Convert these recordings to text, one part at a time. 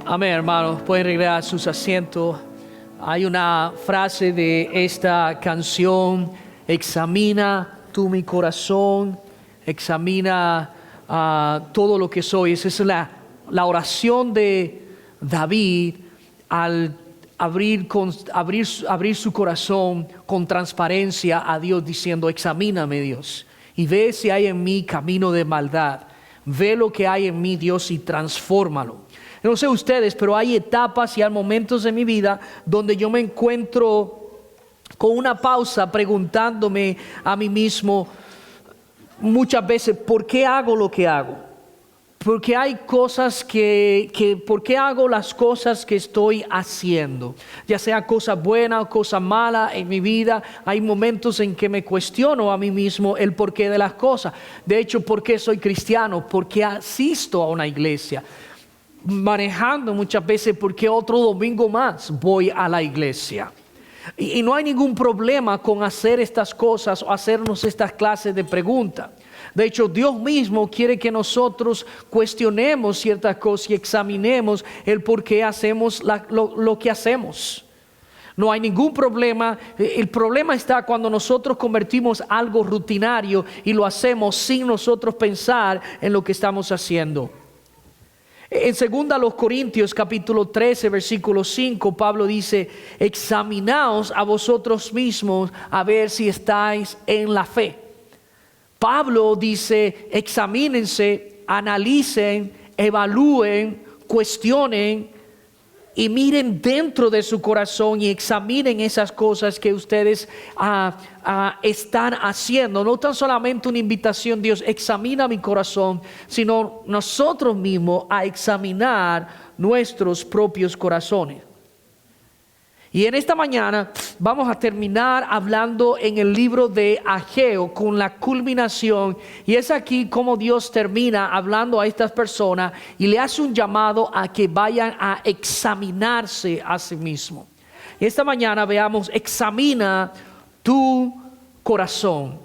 Amén, hermanos. Pueden regresar a sus asientos. Hay una frase de esta canción: examina tú mi corazón, examina todo lo que soy. Esa es la oración de David al abrir su corazón con transparencia a Dios, diciendo: examíname, Dios, y ve si hay en mí camino de maldad. Ve lo que hay en mí, Dios, y transfórmalo. No sé ustedes, pero hay etapas y hay momentos en mi vida donde yo me encuentro con una pausa preguntándome a mí mismo muchas veces: ¿por qué hago lo que hago? Porque hay cosas ¿por qué hago las cosas que estoy haciendo? Ya sea cosas buenas o cosas malas en mi vida, hay momentos en que me cuestiono a mí mismo el porqué de las cosas. De hecho, ¿por qué soy cristiano? ¿Por qué asisto a una iglesia? Manejando muchas veces, ¿por qué otro domingo más voy a la iglesia? Y no hay ningún problema con hacer estas cosas o hacernos estas clases de preguntas. De hecho, Dios mismo quiere que nosotros cuestionemos ciertas cosas y examinemos el por qué hacemos lo que hacemos. No hay ningún problema. El problema está cuando nosotros convertimos algo rutinario y lo hacemos sin nosotros pensar en lo que estamos haciendo. En 2 Corintios capítulo 13 versículo 5, Pablo dice: examinaos a vosotros mismos a ver si estáis en la fe. Pablo dice: examínense, analicen, evalúen, cuestionen y miren dentro de su corazón y examinen esas cosas que ustedes están haciendo. No tan solamente una invitación: Dios, examina mi corazón, sino nosotros mismos a examinar nuestros propios corazones. Y en esta mañana vamos a terminar hablando en el libro de Ageo con la culminación. Y es aquí como Dios termina hablando a estas personas y le hace un llamado a que vayan a examinarse a sí mismos. Y esta mañana veamos: examina tu corazón,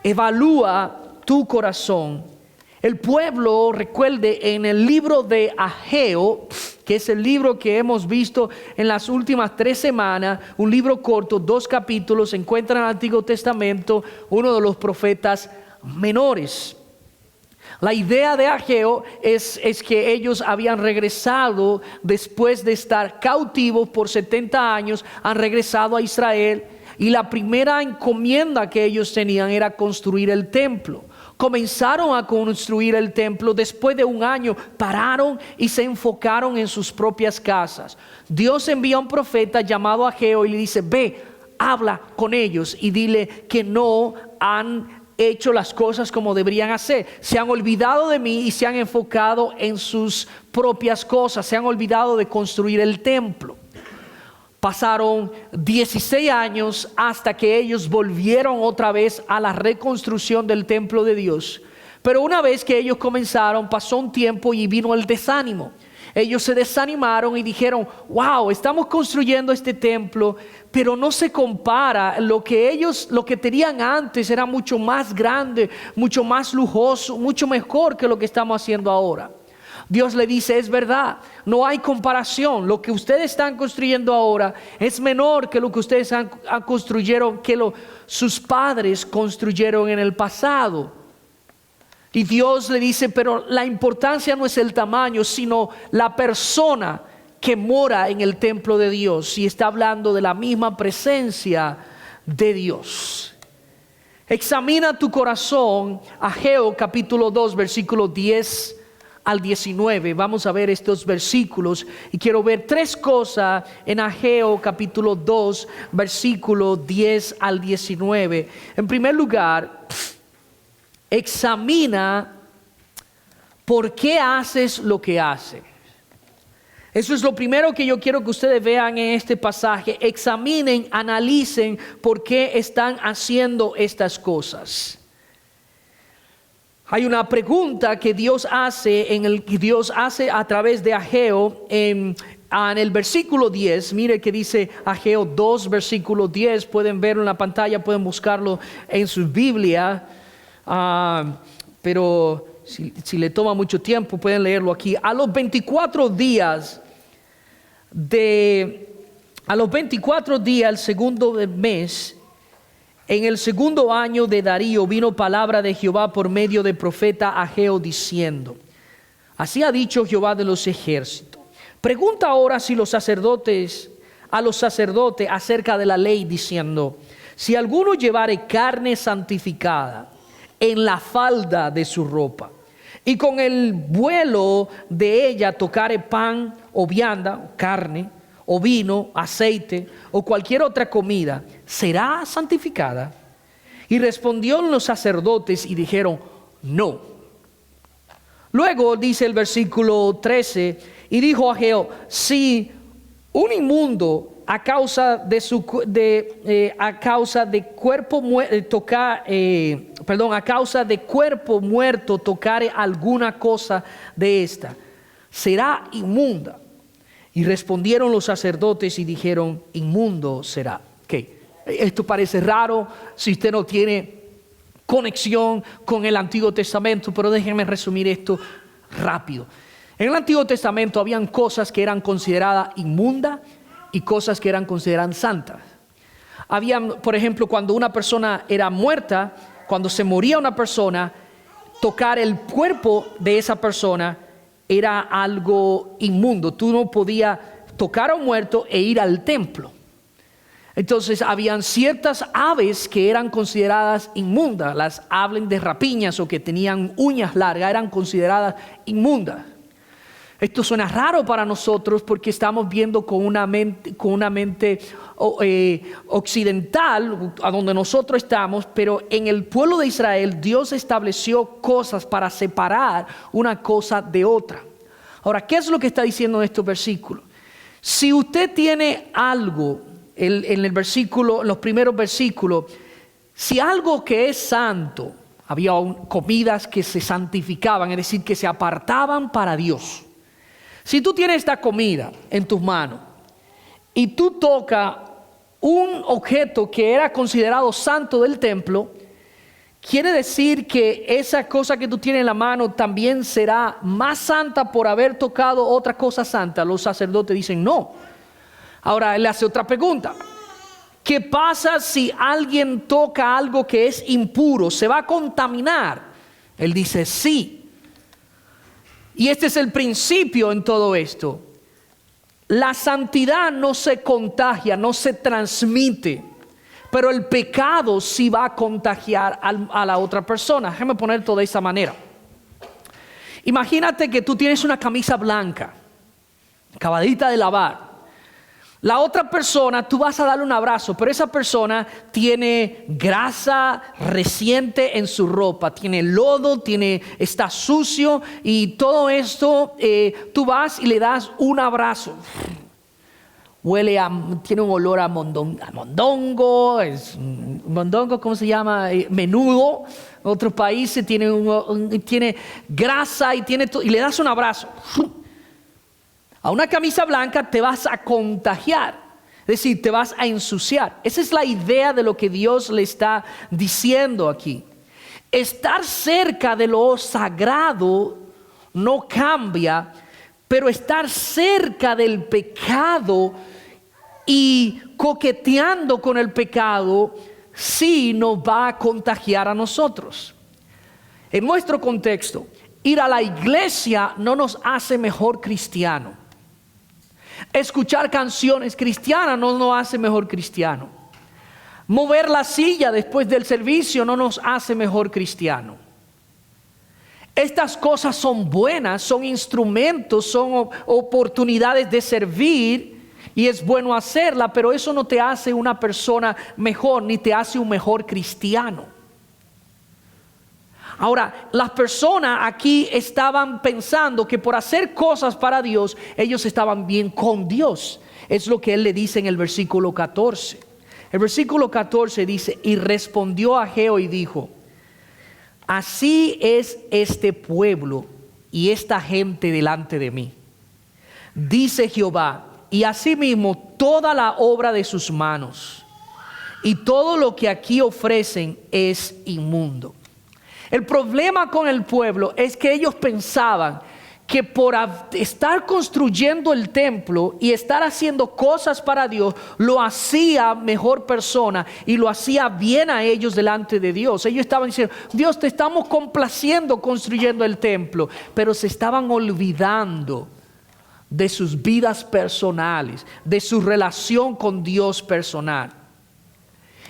evalúa tu corazón. El pueblo, recuerde, en el libro de Ageo, que es el libro que hemos visto en las últimas 3 semanas, un libro corto, 2 capítulos, se encuentra en el Antiguo Testamento, uno de los profetas menores. La idea de Ageo es que ellos habían regresado después de estar cautivos por 70 años, han regresado a Israel, y la primera encomienda que ellos tenían era construir el templo. Comenzaron a construir el templo. Después de 1 año pararon y se enfocaron en sus propias casas. Dios envía a un profeta llamado Ageo y le dice: ve, habla con ellos y dile que no han hecho las cosas como deberían hacer. Se han olvidado de mí y se han enfocado en sus propias cosas. Se han olvidado de construir el templo. Pasaron 16 años hasta que ellos volvieron otra vez a la reconstrucción del templo de Dios. Pero una vez que ellos comenzaron, pasó un tiempo y vino el desánimo. Ellos se desanimaron y dijeron: wow, estamos construyendo este templo, pero no se compara. Lo que tenían antes era mucho más grande, mucho más lujoso, mucho mejor que lo que estamos haciendo ahora. Dios le dice: es verdad, no hay comparación. Lo que ustedes están construyendo ahora es menor que lo que ustedes construyeron, sus padres construyeron en el pasado. Y Dios le dice: pero la importancia no es el tamaño, sino la persona que mora en el templo de Dios. Y está hablando de la misma presencia de Dios. Examina tu corazón. Ageo capítulo 2 versículo 10 al 19. Vamos a ver estos versículos y quiero ver 3 cosas en Ageo capítulo 2 versículo 10 al 19. En primer lugar, examina por qué haces lo que haces. Eso es lo primero que yo quiero que ustedes vean en este pasaje. Examinen, analicen por qué están haciendo estas cosas. Hay una pregunta que Dios hace a través de Ageo en el versículo 10. Mire que dice Ageo 2 versículo 10. Pueden verlo en la pantalla, pueden buscarlo en su Biblia. Pero si le toma mucho tiempo pueden leerlo aquí. A los 24 días a los 24 días, el segundo del mes, en el segundo año de Darío, vino palabra de Jehová por medio del profeta Ageo diciendo: así ha dicho Jehová de los ejércitos. Pregunta ahora a los sacerdotes acerca de la ley, diciendo: si alguno llevare carne santificada en la falda de su ropa, y con el vuelo de ella tocare pan o vianda, carne, o vino, aceite, o cualquier otra comida, ¿será santificada? Y respondieron los sacerdotes y dijeron: no. Luego dice el versículo 13, y dijo Ageo: si un inmundo a causa de cuerpo muerto tocare alguna cosa de esta, será inmunda. Y respondieron los sacerdotes y dijeron: inmundo será. ¿Qué? Esto parece raro si usted no tiene conexión con el Antiguo Testamento, pero déjenme resumir esto rápido. En el Antiguo Testamento habían cosas que eran consideradas inmundas y cosas que eran consideradas santas. Habían, por ejemplo, cuando una persona era muerta, cuando se moría una persona, tocar el cuerpo de esa persona era algo inmundo. Tú no podías tocar a un muerto e ir al templo. Entonces habían ciertas aves que eran consideradas inmundas. Las aves de rapiñas o que tenían uñas largas eran consideradas inmundas. Esto suena raro para nosotros porque estamos viendo con una mente occidental a donde nosotros estamos, pero en el pueblo de Israel Dios estableció cosas para separar una cosa de otra. Ahora, ¿qué es lo que está diciendo en estos versículos? Si usted tiene algo en el versículo, los primeros versículos, si algo que es santo, había comidas que se santificaban, es decir, que se apartaban para Dios. Si tú tienes esta comida en tus manos y tú tocas un objeto que era considerado santo del templo, quiere decir que esa cosa que tú tienes en la mano también será más santa por haber tocado otra cosa santa. Los sacerdotes dicen no. Ahora él le hace otra pregunta: ¿qué pasa si alguien toca algo que es impuro? ¿Se va a contaminar? Él dice sí. Y este es el principio en todo esto. La santidad no se contagia, no se transmite, pero el pecado sí va a contagiar a la otra persona. Déjame poner todo de esa manera. Imagínate que tú tienes una camisa blanca, acabadita de lavar. La otra persona, tú vas a darle un abrazo, pero esa persona tiene grasa reciente en su ropa, tiene lodo, está sucio y todo esto, tú vas y le das un abrazo. Tiene un olor a mondongo, mondongo, ¿cómo se llama? Menudo. En otros países tiene grasa y le das un abrazo. A una camisa blanca te vas a contagiar, es decir, te vas a ensuciar. Esa es la idea de lo que Dios le está diciendo aquí. Estar cerca de lo sagrado no cambia, pero estar cerca del pecado y coqueteando con el pecado sí nos va a contagiar a nosotros. En nuestro contexto, ir a la iglesia no nos hace mejor cristiano. Escuchar canciones cristianas no nos hace mejor cristiano. Mover la silla después del servicio no nos hace mejor cristiano. Estas cosas son buenas, son instrumentos, son oportunidades de servir y es bueno hacerla, pero eso no te hace una persona mejor ni te hace un mejor cristiano. Ahora, las personas aquí estaban pensando que por hacer cosas para Dios, ellos estaban bien con Dios. Es lo que él le dice en el versículo 14. El versículo 14 dice: y respondió Ageo y dijo: así es este pueblo y esta gente delante de mí, dice Jehová, y asimismo toda la obra de sus manos, y todo lo que aquí ofrecen es inmundo. El problema con el pueblo es que ellos pensaban que por estar construyendo el templo y estar haciendo cosas para Dios, lo hacía mejor persona y lo hacía bien a ellos delante de Dios. Ellos estaban diciendo: Dios, te estamos complaciendo construyendo el templo, pero se estaban olvidando de sus vidas personales, de su relación con Dios personal.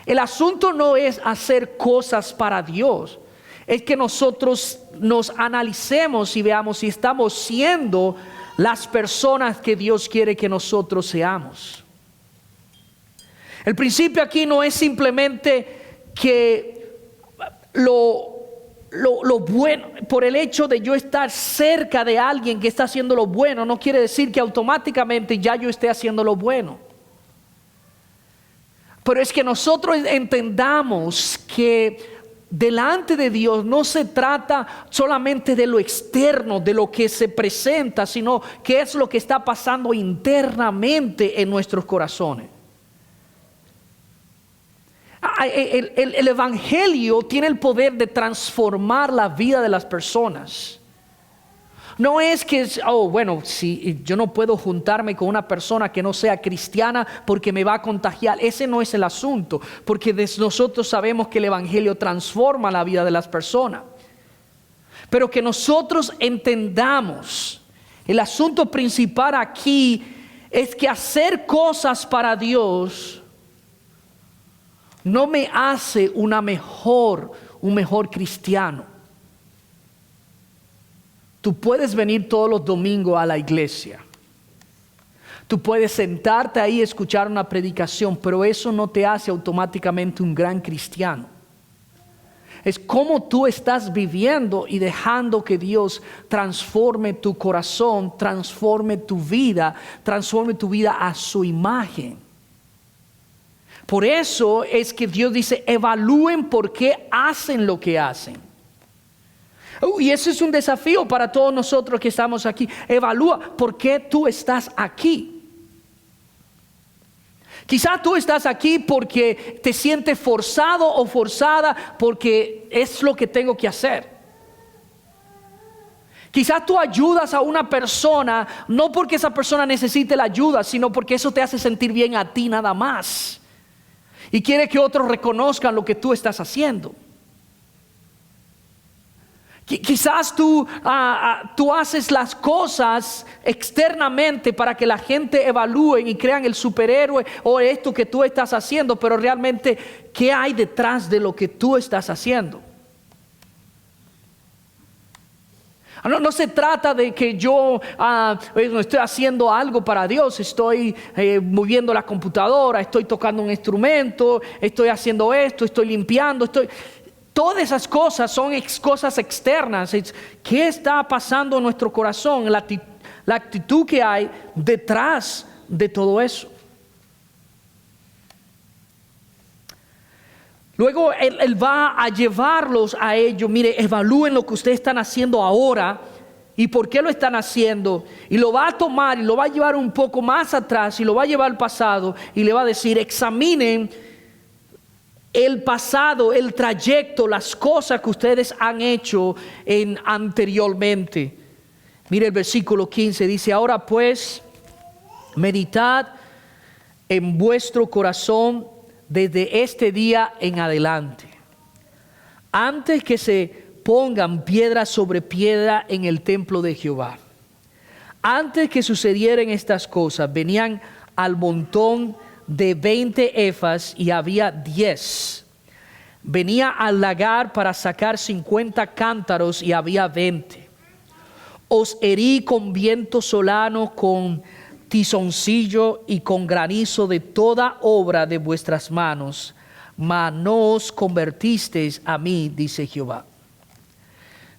El asunto no es hacer cosas para Dios, es que nosotros nos analicemos y veamos si estamos siendo las personas que Dios quiere que nosotros seamos. El principio aquí no es simplemente que lo bueno, por el hecho de yo estar cerca de alguien que está haciendo lo bueno, no quiere decir que automáticamente ya yo esté haciendo lo bueno. Pero es que nosotros entendamos que delante de Dios no se trata solamente de lo externo, de lo que se presenta, sino que es lo que está pasando internamente en nuestros corazones. El evangelio tiene el poder de transformar la vida de las personas. No es que, si yo no puedo juntarme con una persona que no sea cristiana porque me va a contagiar. Ese no es el asunto, porque nosotros sabemos que el evangelio transforma la vida de las personas. Pero que nosotros entendamos, el asunto principal aquí es que hacer cosas para Dios no me hace un mejor cristiano. Tú puedes venir todos los domingos a la iglesia. Tú puedes sentarte ahí y escuchar una predicación, pero eso no te hace automáticamente un gran cristiano. Es cómo tú estás viviendo y dejando que Dios transforme tu corazón, transforme tu vida a su imagen. Por eso es que Dios dice: evalúen por qué hacen lo que hacen. Y ese es un desafío para todos nosotros que estamos aquí. Evalúa por qué tú estás aquí. Quizás tú estás aquí porque te sientes forzado o forzada porque es lo que tengo que hacer. Quizás tú ayudas a una persona no porque esa persona necesite la ayuda, sino porque eso te hace sentir bien a ti nada más. Y quiere que otros reconozcan lo que tú estás haciendo. Quizás tú haces las cosas externamente para que la gente evalúe y crean el superhéroe o esto que tú estás haciendo, pero realmente, ¿qué hay detrás de lo que tú estás haciendo? No se trata de que yo estoy haciendo algo para Dios, estoy moviendo la computadora, estoy tocando un instrumento, estoy haciendo esto, estoy limpiando, Todas esas cosas son cosas externas. ¿Qué está pasando en nuestro corazón? La actitud que hay detrás de todo eso. Luego él va a llevarlos a ellos. Mire, evalúen lo que ustedes están haciendo ahora y por qué lo están haciendo. Y lo va a tomar y lo va a llevar un poco más atrás y lo va a llevar al pasado y le va a decir: examinen el pasado, el trayecto, las cosas que ustedes han hecho anteriormente. Mire el versículo 15, dice: ahora pues, meditad en vuestro corazón desde este día en adelante, antes que se pongan piedra sobre piedra en el templo de Jehová. Antes que sucedieran estas cosas, venían al montón de 20 efas y había 10. Venía al lagar para sacar 50 cántaros y había 20. Os herí con viento solano, con tizoncillo y con granizo de toda obra de vuestras manos, mas no os convertisteis a mí, dice Jehová.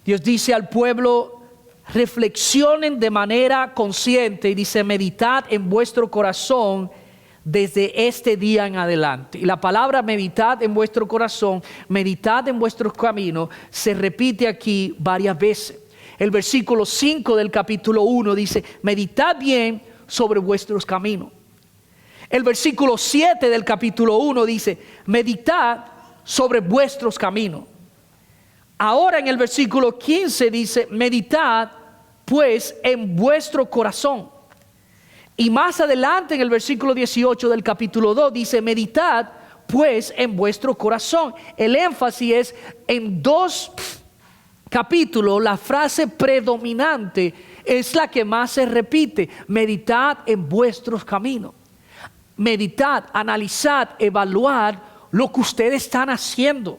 Dios dice al pueblo: reflexionen de manera consciente, y dice: meditad en vuestro corazón desde este día en adelante. Y la palabra meditad en vuestro corazón, meditad en vuestros caminos, se repite aquí varias veces. El versículo 5 del capítulo 1 dice: meditad bien sobre vuestros caminos. El versículo 7 del capítulo 1 dice: meditad sobre vuestros caminos. Ahora en el versículo 15 dice: meditad pues en vuestro corazón. Y más adelante en el versículo 18 del capítulo 2 dice, meditad pues en vuestro corazón. El énfasis es en 2 capítulos, la frase predominante es la que más se repite. Meditad en vuestros caminos. Meditad, analizad, evaluad lo que ustedes están haciendo.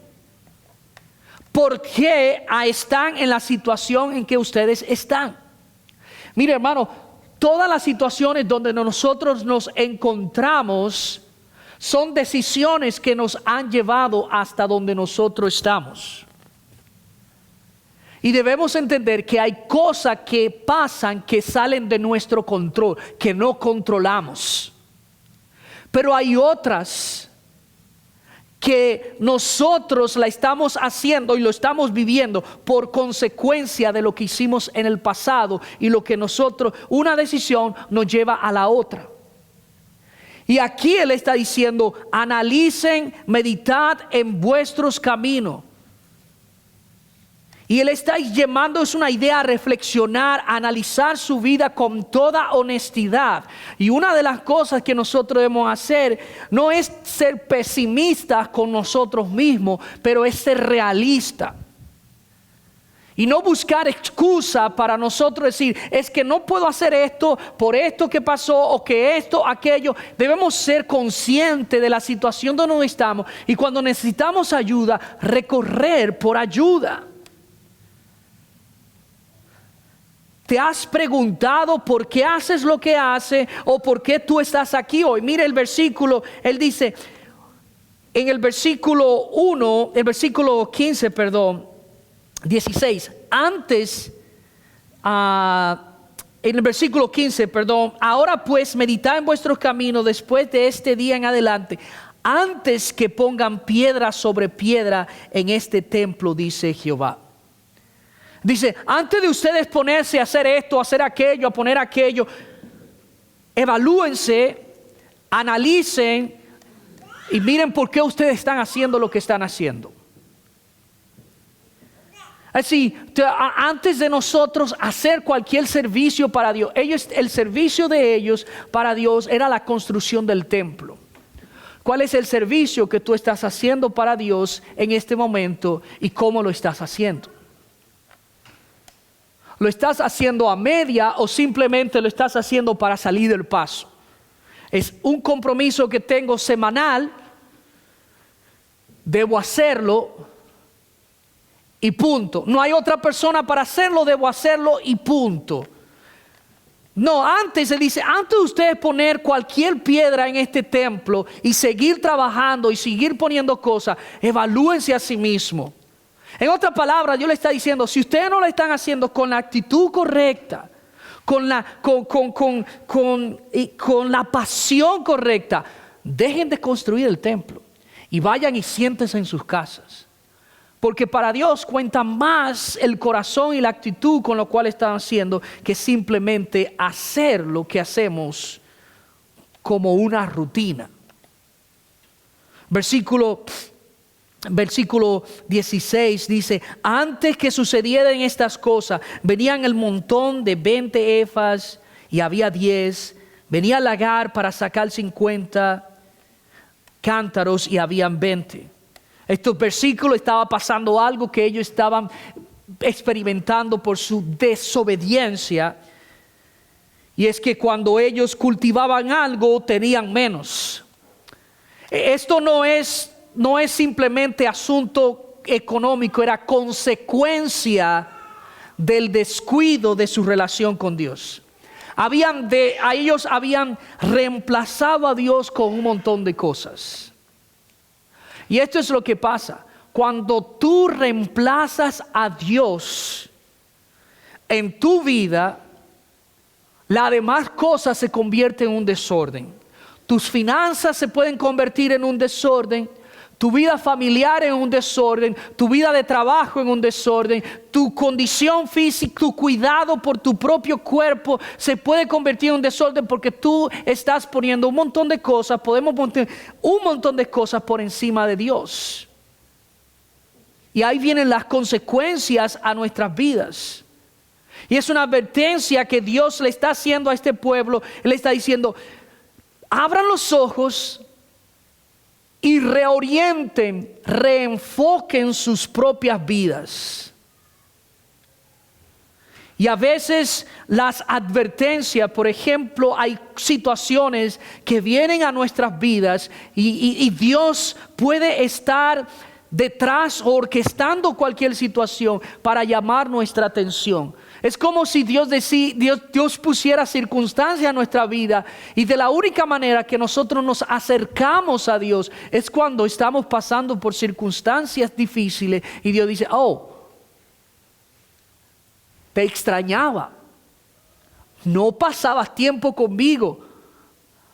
¿Por qué están en la situación en que ustedes están? Mire, hermano, todas las situaciones donde nosotros nos encontramos son decisiones que nos han llevado hasta donde nosotros estamos. Y debemos entender que hay cosas que pasan que salen de nuestro control, que no controlamos. Pero hay otras que nosotros la estamos haciendo y lo estamos viviendo por consecuencia de lo que hicimos en el pasado y lo que nosotros, una decisión nos lleva a la otra. Y aquí Él está diciendo, analicen, meditad en vuestros caminos. Y Él está llamando, es una idea a reflexionar, a analizar su vida con toda honestidad. Y una de las cosas que nosotros debemos hacer no es ser pesimistas con nosotros mismos, pero es ser realistas. Y no buscar excusa para nosotros decir, es que no puedo hacer esto por esto que pasó o que esto, aquello. Debemos ser conscientes de la situación donde estamos y cuando necesitamos ayuda, recorrer por ayuda. ¿Te has preguntado por qué haces lo que haces o por qué tú estás aquí hoy? Mire el versículo, él dice, en el versículo 1, el versículo 15, 16, antes, en el versículo 15, ahora pues meditad en vuestros caminos después de este día en adelante, antes que pongan piedra sobre piedra en este templo, dice Jehová. Dice, antes de ustedes ponerse a hacer esto, a hacer aquello, a poner aquello, evalúense, analicen y miren por qué ustedes están haciendo lo que están haciendo. Así, antes de nosotros hacer cualquier servicio para Dios, el servicio de ellos para Dios era la construcción del templo. ¿Cuál es el servicio que tú estás haciendo para Dios en este momento y cómo lo estás haciendo? ¿Lo estás haciendo a media o simplemente lo estás haciendo para salir del paso? Es un compromiso que tengo semanal, debo hacerlo y punto. No hay otra persona para hacerlo, debo hacerlo y punto. No, antes se dice, antes de ustedes poner cualquier piedra en este templo y seguir trabajando y seguir poniendo cosas, evalúense a sí mismos. En otras palabras, Dios le está diciendo, si ustedes no lo están haciendo con la actitud correcta, con la pasión correcta, dejen de construir el templo y vayan y siéntense en sus casas. Porque para Dios cuenta más el corazón y la actitud con lo cual están haciendo que simplemente hacer lo que hacemos como una rutina. Versículo 16 dice, antes que sucedieran estas cosas, venían el montón de 20 efas y había 10, venía el lagar para sacar 50 cántaros y habían 20. Estos versículos estaba pasando algo que ellos estaban experimentando por su desobediencia, y es que cuando ellos cultivaban algo tenían menos. Esto no es simplemente asunto económico, era consecuencia del descuido de su relación con Dios. Ellos habían reemplazado a Dios con un montón de cosas. Y esto es lo que pasa. Cuando tú reemplazas a Dios en tu vida, las demás cosas se convierten en un desorden. Tus finanzas se pueden convertir en un desorden. Tu vida familiar en un desorden, tu vida de trabajo en un desorden, tu condición física, tu cuidado por tu propio cuerpo se puede convertir en un desorden porque tú estás poniendo un montón de cosas, podemos poner un montón de cosas por encima de Dios. Y ahí vienen las consecuencias a nuestras vidas. Y es una advertencia que Dios le está haciendo a este pueblo. Él le está diciendo, abran los ojos y reorienten, reenfoquen sus propias vidas. Y a veces las advertencias, por ejemplo, hay situaciones que vienen a nuestras vidas y Dios puede estar detrás o orquestando cualquier situación para llamar nuestra atención. Es como si Dios pusiera circunstancias en nuestra vida, y de la única manera que nosotros nos acercamos a Dios es cuando estamos pasando por circunstancias difíciles y Dios dice, oh, te extrañaba, no pasabas tiempo conmigo,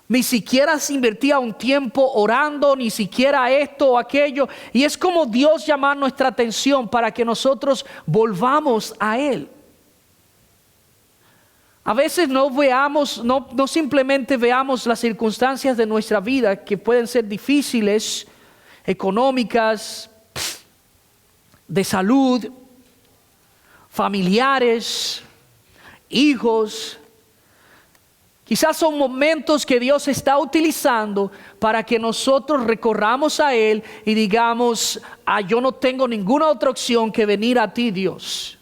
ni siquiera se invertía un tiempo orando, ni siquiera esto o aquello. Y es como Dios llamar nuestra atención para que nosotros volvamos a Él. A veces no simplemente veamos las circunstancias de nuestra vida que pueden ser difíciles, económicas, de salud, familiares, hijos. Quizás son momentos que Dios está utilizando para que nosotros recorramos a Él y digamos, yo no tengo ninguna otra opción que venir a ti, Dios.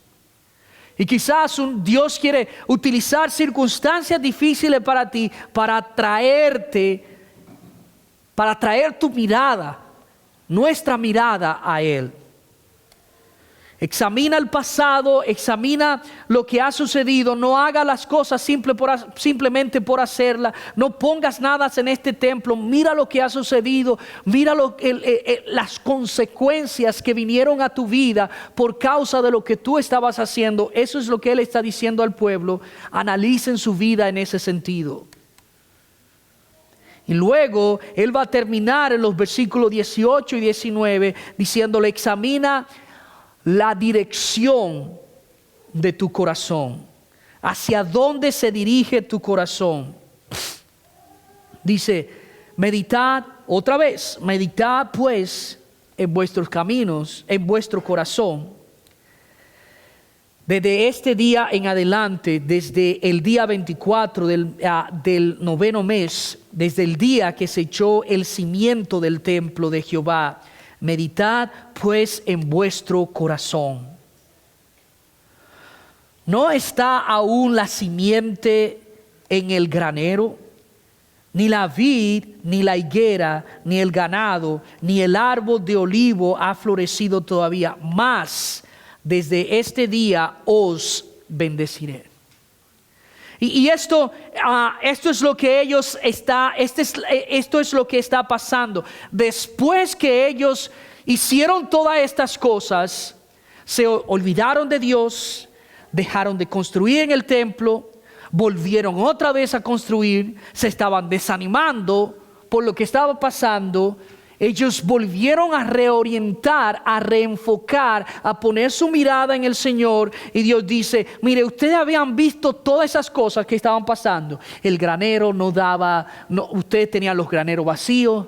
Y quizás Dios quiere utilizar circunstancias difíciles para ti, para traer tu mirada, nuestra mirada a Él. Examina el pasado, examina lo que ha sucedido. No haga las cosas simplemente por hacerlas. No pongas nada en este templo. Mira lo que ha sucedido. Mira las consecuencias que vinieron a tu vida por causa de lo que tú estabas haciendo. Eso es lo que Él está diciendo al pueblo. Analicen su vida en ese sentido. Y luego Él va a terminar en los versículos 18 y 19 diciéndole, examina la dirección de tu corazón, hacia dónde se dirige tu corazón. Dice, meditad pues en vuestros caminos, en vuestro corazón. Desde este día en adelante, desde el día 24 del noveno mes, desde el día que se echó el cimiento del templo de Jehová, meditad pues en vuestro corazón. ¿No está aún la simiente en el granero? Ni la vid, ni la higuera, ni el ganado, ni el árbol de olivo ha florecido todavía. Mas desde este día os bendeciré. Y esto es lo que esto es lo que está pasando. Después que ellos hicieron todas estas cosas, se olvidaron de Dios, dejaron de construir en el templo, volvieron otra vez a construir, se estaban desanimando por lo que estaba pasando. Ellos volvieron a reorientar, a reenfocar, a poner su mirada en el Señor. Y Dios dice, mire, ustedes habían visto todas esas cosas que estaban pasando. El granero ustedes tenían los graneros vacíos,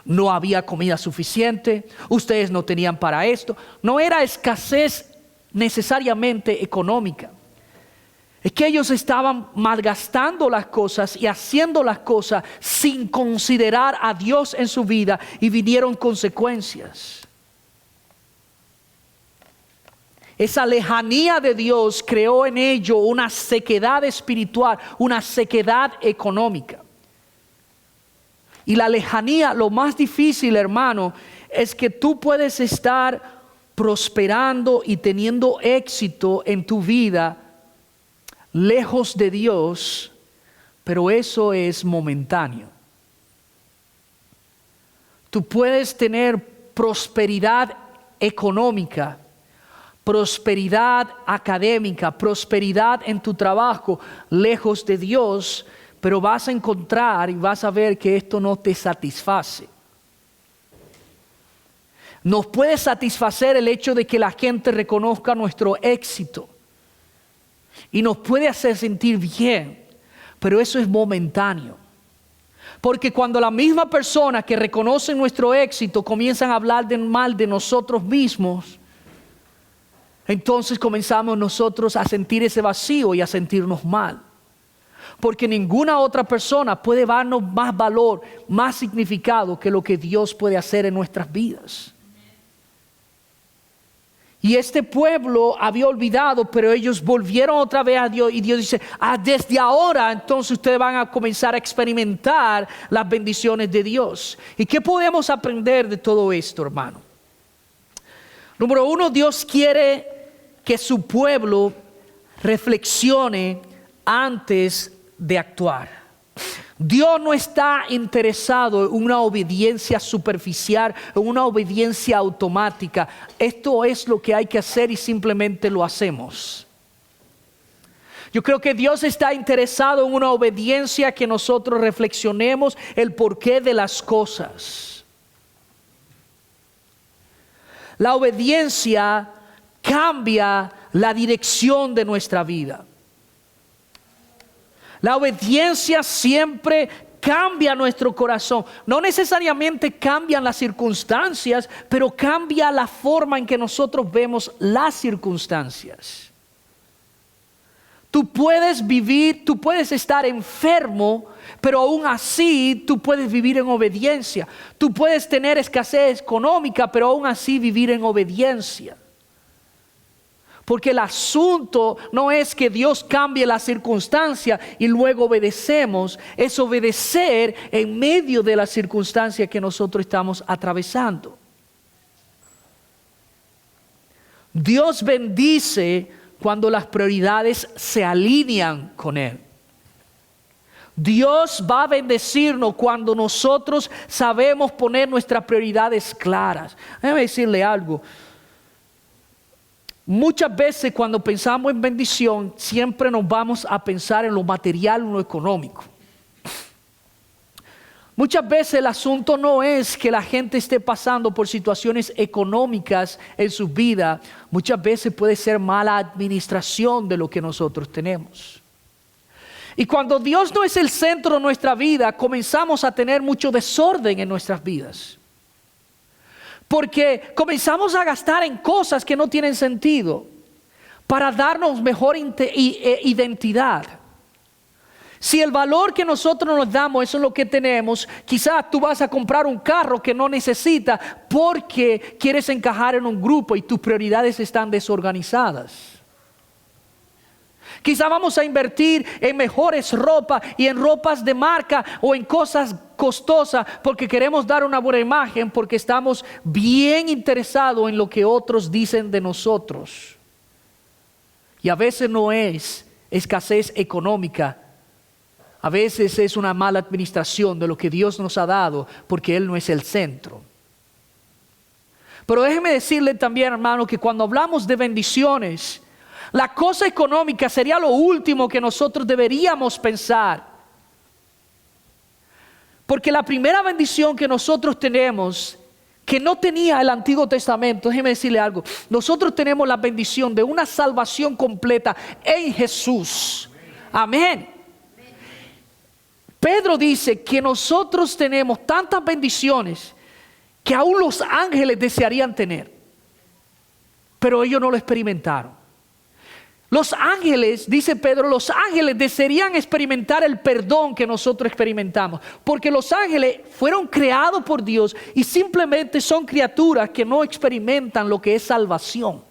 no había comida suficiente, ustedes no tenían para esto. No era escasez necesariamente económica. Es que ellos estaban malgastando las cosas y haciendo las cosas sin considerar a Dios en su vida, y vinieron consecuencias. Esa lejanía de Dios creó en ellos una sequedad espiritual, una sequedad económica. Y la lejanía, lo más difícil, hermano, es que tú puedes estar prosperando y teniendo éxito en tu vida lejos de Dios, pero eso es momentáneo. Tú puedes tener prosperidad económica, prosperidad académica, prosperidad en tu trabajo, lejos de Dios, pero vas a encontrar y vas a ver que esto no te satisface. Nos puede satisfacer el hecho de que la gente reconozca nuestro éxito y nos puede hacer sentir bien, pero eso es momentáneo. Porque cuando la misma persona que reconoce nuestro éxito comienzan a hablar mal de nosotros mismos, entonces comenzamos nosotros a sentir ese vacío y a sentirnos mal. Porque ninguna otra persona puede darnos más valor, más significado que lo que Dios puede hacer en nuestras vidas. Y este pueblo había olvidado, pero ellos volvieron otra vez a Dios. Y Dios dice, desde ahora entonces ustedes van a comenzar a experimentar las bendiciones de Dios. ¿Y qué podemos aprender de todo esto, hermano? Número uno, Dios quiere que su pueblo reflexione antes de actuar. Dios no está interesado en una obediencia superficial, en una obediencia automática. Esto es lo que hay que hacer y simplemente lo hacemos. Yo creo que Dios está interesado en una obediencia que nosotros reflexionemos el porqué de las cosas. La obediencia cambia la dirección de nuestra vida. La obediencia siempre cambia nuestro corazón. No necesariamente cambian las circunstancias, pero cambia la forma en que nosotros vemos las circunstancias. Tú puedes vivir, tú puedes estar enfermo, pero aún así tú puedes vivir en obediencia. Tú puedes tener escasez económica, pero aún así vivir en obediencia. Porque el asunto no es que Dios cambie la circunstancia y luego obedecemos, es obedecer en medio de la circunstancia que nosotros estamos atravesando. Dios bendice cuando las prioridades se alinean con Él. Dios va a bendecirnos cuando nosotros sabemos poner nuestras prioridades claras. Déjame decirle algo. Muchas veces cuando pensamos en bendición, siempre nos vamos a pensar en lo material, en lo económico. Muchas veces el asunto no es que la gente esté pasando por situaciones económicas en su vida. Muchas veces puede ser mala administración de lo que nosotros tenemos. Y cuando Dios no es el centro de nuestra vida, comenzamos a tener mucho desorden en nuestras vidas. Porque comenzamos a gastar en cosas que no tienen sentido para darnos mejor identidad. Si el valor que nosotros nos damos, eso es lo que tenemos, quizás tú vas a comprar un carro que no necesitas porque quieres encajar en un grupo y tus prioridades están desorganizadas. Quizá vamos a invertir en mejores ropas y en ropas de marca o en cosas costosas porque queremos dar una buena imagen, porque estamos bien interesados en lo que otros dicen de nosotros. Y a veces no es escasez económica, a veces es una mala administración de lo que Dios nos ha dado porque Él no es el centro. Pero déjeme decirle también, hermano, que cuando hablamos de bendiciones, la cosa económica sería lo último que nosotros deberíamos pensar. Porque la primera bendición que nosotros tenemos, que no tenía el Antiguo Testamento, déjeme decirle algo. Nosotros tenemos la bendición de una salvación completa en Jesús. Amén. Pedro dice que nosotros tenemos tantas bendiciones que aún los ángeles desearían tener. Pero ellos no lo experimentaron. Los ángeles, dice Pedro, los ángeles desearían experimentar el perdón que nosotros experimentamos. Porque los ángeles fueron creados por Dios y simplemente son criaturas que no experimentan lo que es salvación.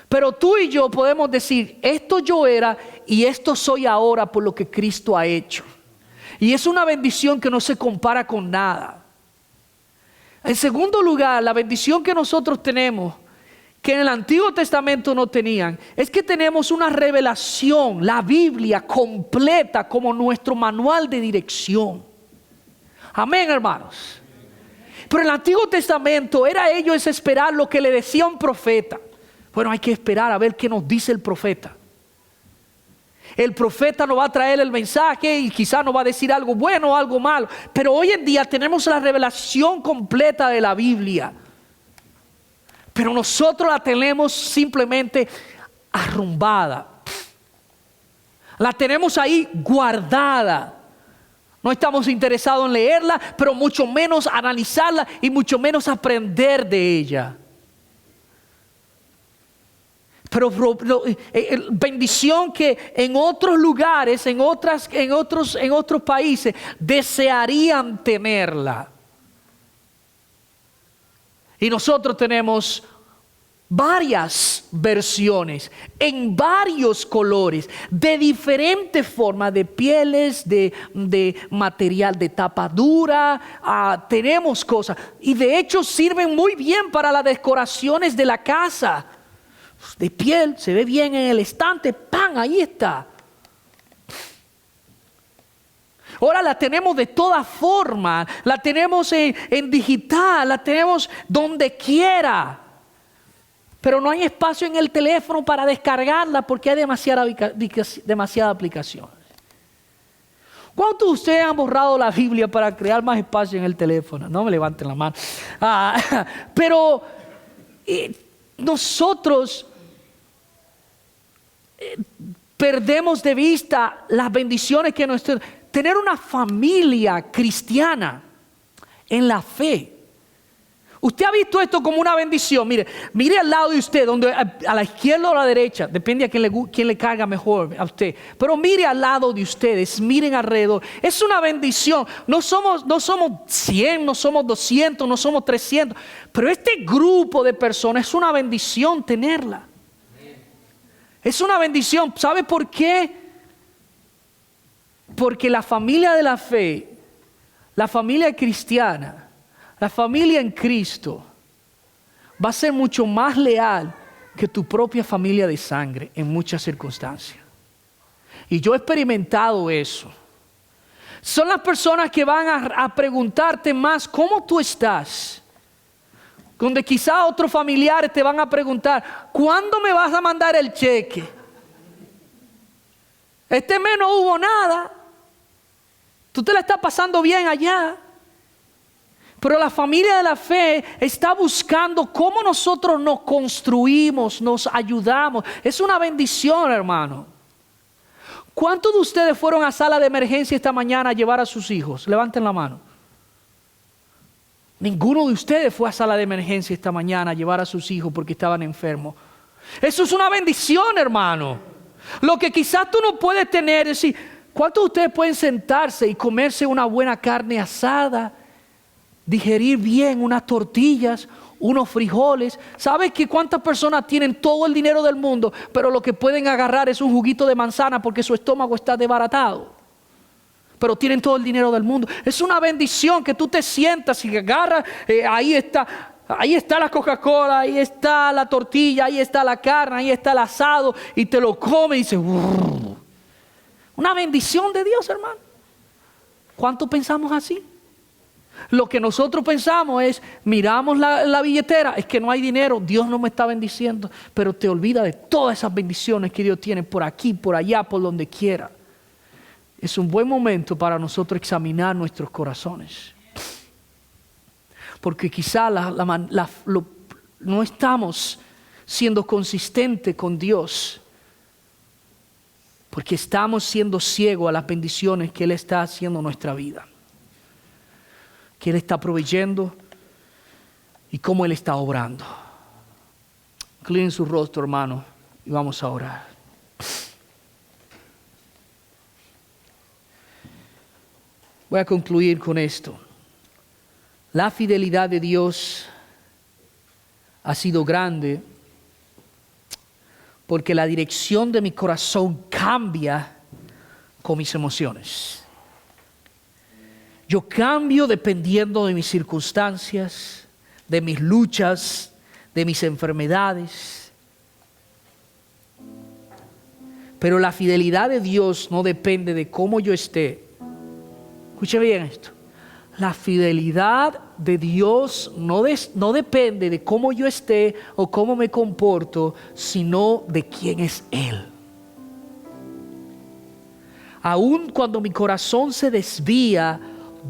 Pero tú y yo podemos decir, esto yo era y esto soy ahora por lo que Cristo ha hecho. Y es una bendición que no se compara con nada. En segundo lugar, la bendición que nosotros tenemos, que en el Antiguo Testamento no tenían, es que tenemos una revelación, la Biblia completa como nuestro manual de dirección. Amén, hermanos. Pero en el Antiguo Testamento era ellos esperar lo que le decía un profeta. Bueno, hay que esperar a ver qué nos dice el profeta. El profeta nos va a traer el mensaje y quizás nos va a decir algo bueno o algo malo. Pero hoy en día tenemos la revelación completa de la Biblia. Pero nosotros la tenemos simplemente arrumbada. La tenemos ahí guardada. No estamos interesados en leerla, pero mucho menos analizarla y mucho menos aprender de ella. Pero bendición que en otros lugares, en otros países desearían tenerla. Y nosotros tenemos varias versiones, en varios colores, de diferentes formas, de pieles, de material de tapadura, tenemos cosas. Y de hecho sirven muy bien para las decoraciones de la casa. De piel, se ve bien en el estante, ¡pam! Ahí está. Ahora la tenemos de todas formas, la tenemos en digital, la tenemos donde quiera. Pero no hay espacio en el teléfono para descargarla porque hay demasiada aplicación. ¿Cuántos de ustedes han borrado la Biblia para crear más espacio en el teléfono? No me levanten la mano. Pero nosotros perdemos de vista las bendiciones que tener una familia cristiana en la fe. Usted ha visto esto como una bendición. Mire al lado de usted, donde a la izquierda o a la derecha, depende a quién le caiga mejor a usted. Pero mire al lado de ustedes, miren alrededor. Es una bendición. No somos 100, no somos 200, no somos 300. Pero este grupo de personas es una bendición tenerla. Es una bendición. ¿Sabe por qué? Porque la familia de la fe, la familia cristiana, la familia en Cristo va a ser mucho más leal que tu propia familia de sangre en muchas circunstancias. Y yo he experimentado eso. Son las personas que van a preguntarte más cómo tú estás. Donde quizá otros familiares te van a preguntar, ¿cuándo me vas a mandar el cheque? Este mes no hubo nada. Tú te la estás pasando bien allá. Pero la familia de la fe está buscando cómo nosotros nos construimos, nos ayudamos. Es una bendición, hermano. ¿Cuántos de ustedes fueron a sala de emergencia esta mañana a llevar a sus hijos? Levanten la mano. Ninguno de ustedes fue a sala de emergencia esta mañana a llevar a sus hijos porque estaban enfermos. Eso es una bendición, hermano. Lo que quizás tú no puedes tener es decir, ¿cuántos de ustedes pueden sentarse y comerse una buena carne asada? Digerir bien unas tortillas, unos frijoles. ¿Sabes que cuántas personas tienen todo el dinero del mundo, pero lo que pueden agarrar es un juguito de manzana porque su estómago está desbaratado? Pero tienen todo el dinero del mundo. Es una bendición que tú te sientas y agarras, ahí está la Coca-Cola, ahí está la tortilla, ahí está la carne, ahí está el asado, y te lo comes y dices, una bendición de Dios, hermano. ¿Cuánto pensamos así? Lo que nosotros pensamos es, miramos la billetera, es que no hay dinero, Dios no me está bendiciendo, pero te olvidas de todas esas bendiciones que Dios tiene por aquí, por allá, por donde quiera. Es un buen momento para nosotros examinar nuestros corazones. Porque quizá no estamos siendo consistentes con Dios, porque estamos siendo ciegos a las bendiciones que Él está haciendo en nuestra vida, que Él está proveyendo y cómo Él está obrando. Inclinen su rostro, hermano, y vamos a orar. Voy a concluir con esto. La fidelidad de Dios ha sido grande porque la dirección de mi corazón cambia con mis emociones. Yo cambio dependiendo de mis circunstancias, de mis luchas, de mis enfermedades. Pero la fidelidad de Dios no depende de cómo yo esté. Escuche bien esto. La fidelidad de Dios no depende de cómo yo esté o cómo me comporto, sino de quién es Él. Aun cuando mi corazón se desvía,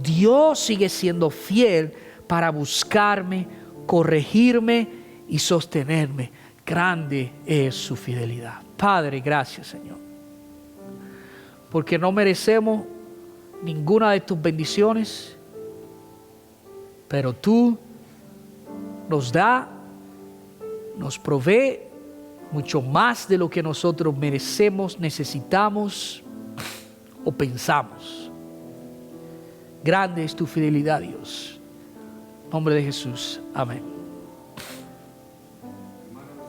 Dios sigue siendo fiel para buscarme, corregirme y sostenerme. Grande es su fidelidad. Padre, gracias, Señor. Porque no merecemos ninguna de tus bendiciones, pero tú nos da, nos provee mucho más de lo que nosotros merecemos, necesitamos o pensamos. Grande es tu fidelidad, Dios. En nombre de Jesús. Amén.